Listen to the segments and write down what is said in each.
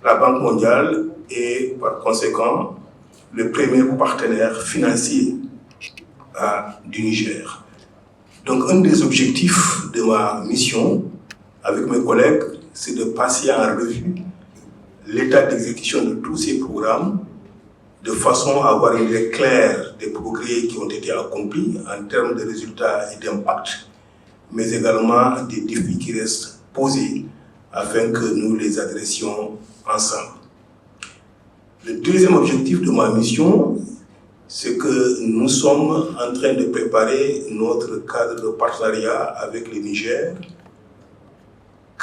la Banque mondiale est par conséquent le premier partenaire financier du Niger. Donc un des objectifs de ma mission avec mes collègues, c'est de passer en revue l'état d'exécution de tous ces programmes de façon à avoir une idée claire des progrès qui ont été accomplis en termes de résultats et d'impact, mais également des défis qui restent posés afin que nous les adressions ensemble. Le deuxième objectif de ma mission, c'est que nous sommes en train de préparer notre cadre de partenariat avec le Niger,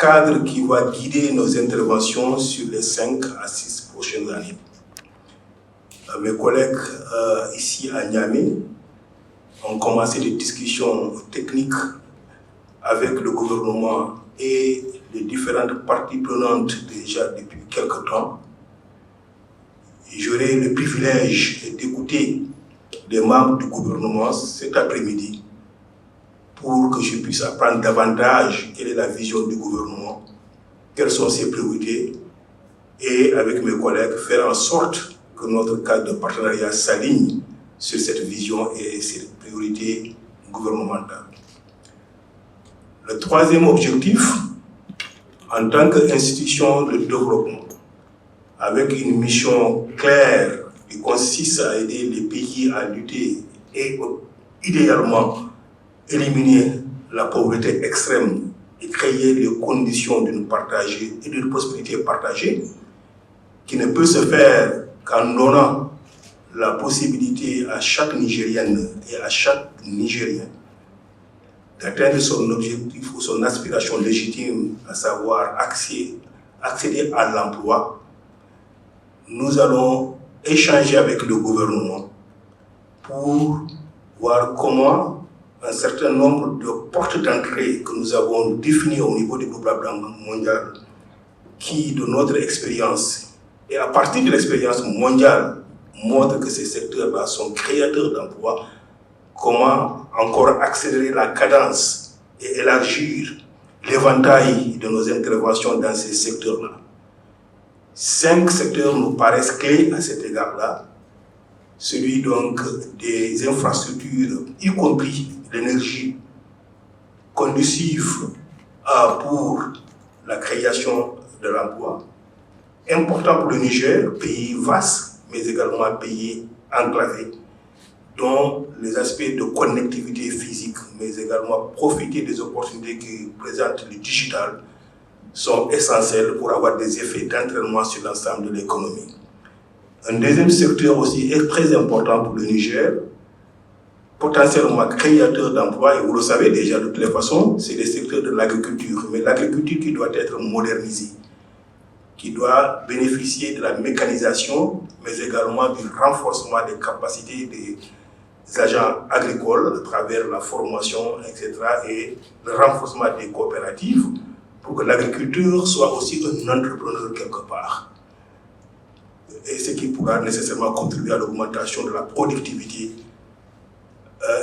cadre qui va guider nos interventions sur les 5 à 6 prochaines années. Mes collègues ici à Niamey ont commencé des discussions techniques avec le gouvernement et les différentes parties prenantes déjà depuis quelque temps. J'aurai le privilège d'écouter les membres du gouvernement cet après-midi pour que je puisse apprendre davantage quelle est la vision du gouvernement, quelles sont ses priorités, et avec mes collègues faire en sorte que notre cadre de partenariat s'aligne sur cette vision et ces priorités gouvernementales. Le troisième objectif, en tant qu'institution de développement, avec une mission claire qui consiste à aider les pays à lutter et idéalement éliminer la pauvreté extrême et créer les conditions d'une prospérité partagée, qui ne peut se faire qu'en donnant la possibilité à chaque Nigérienne et à chaque Nigérien d'atteindre son objectif ou son aspiration légitime, à savoir accéder à l'emploi. Nous allons échanger avec le gouvernement pour voir comment un certain nombre de portes d'entrée que nous avons définies au niveau du groupe de la Banque mondiale, qui, de notre expérience, et à partir de l'expérience mondiale, montrent que ces secteurs-là sont créateurs d'emplois, comment encore accélérer la cadence et élargir l'éventail de nos interventions dans ces secteurs-là. 5 secteurs nous paraissent clés à cet égard-là. Celui donc des infrastructures, y compris l'énergie conducive pour la création de l'emploi. Important pour le Niger, pays vaste, mais également un pays enclavé, dont les aspects de connectivité physique, mais également profiter des opportunités que présente le digital, sont essentiels pour avoir des effets d'entraînement sur l'ensemble de l'économie. Un deuxième secteur aussi est très important pour le Niger, potentiellement créateur d'emplois, et vous le savez déjà de toutes les façons, c'est le secteur de l'agriculture, mais l'agriculture qui doit être modernisée, qui doit bénéficier de la mécanisation, mais également du renforcement des capacités des agents agricoles à travers la formation, etc., et le renforcement des coopératives, pour que l'agriculture soit aussi un entrepreneur quelque part. Et ce qui pourra nécessairement contribuer à l'augmentation de la productivité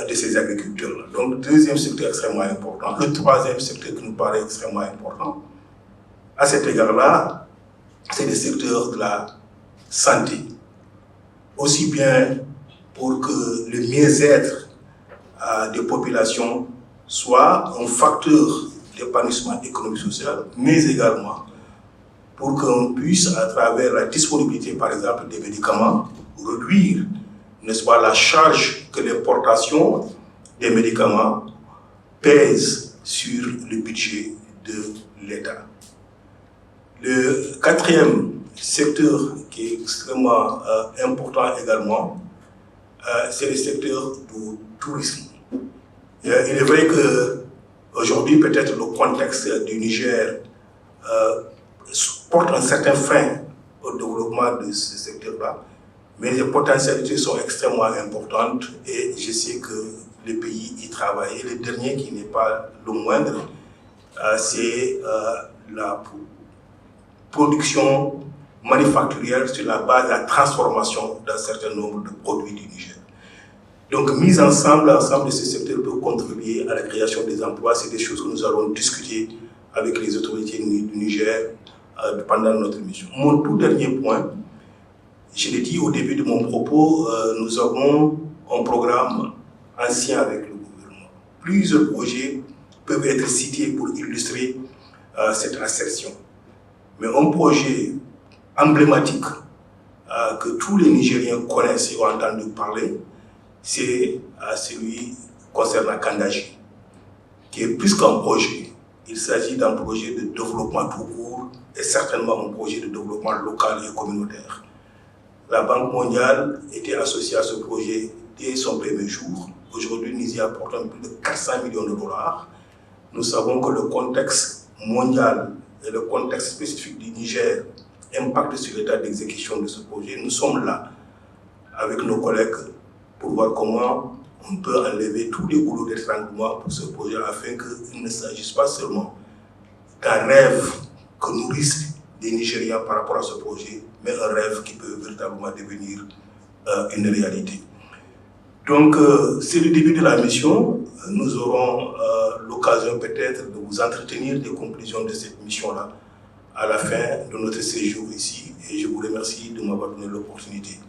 de ces agriculteurs-là. Donc, deuxième secteur extrêmement important. Le troisième secteur qui nous paraît extrêmement important, à cet égard-là, c'est le secteur de la santé. Aussi bien pour que le mieux-être des populations soit un facteur d'épanouissement économique et social, mais également pour qu'on puisse, à travers la disponibilité, par exemple, des médicaments, réduire, n'est-ce pas, la charge que l'importation des médicaments pèse sur le budget de l'État. Le quatrième secteur qui est extrêmement important également, c'est le secteur du tourisme. Il est vrai qu'aujourd'hui, peut-être le contexte du Niger porte un certain frein au développement de ce secteur-là, mais les potentialités sont extrêmement importantes et je sais que le pays y travaille. Et le dernier, qui n'est pas le moindre, c'est la production manufacturière sur la base de la transformation d'un certain nombre de produits du Niger. Donc, mis ensemble, l'ensemble de ces secteurs peut contribuer à la création des emplois. C'est des choses que nous allons discuter avec les autorités du Niger pendant notre mission. Mon tout dernier point, je l'ai dit au début de mon propos, nous avons un programme ancien avec le gouvernement. Plusieurs projets peuvent être cités pour illustrer cette assertion. Mais un projet emblématique que tous les Nigériens connaissent et ont entendu parler, c'est celui concernant Kandaji, qui est plus qu'un projet. Il s'agit d'un projet de développement tout court et certainement un projet de développement local et communautaire. La Banque mondiale était associée à ce projet dès son premier jour. Aujourd'hui, nous y apportons plus de 400 millions de dollars. Nous savons que le contexte mondial et le contexte spécifique du Niger impactent sur l'état d'exécution de ce projet. Nous sommes là avec nos collègues pour voir comment on peut enlever tous les goulots d'étranglement pour ce projet afin qu'il ne s'agisse pas seulement d'un rêve que nourrissent les Nigériens par rapport à ce projet, mais un rêve qui peut véritablement devenir une réalité. Donc, c'est le début de la mission. Nous aurons l'occasion peut-être de vous entretenir des conclusions de cette mission-là à la fin de notre séjour ici. Et je vous remercie de m'avoir donné l'opportunité.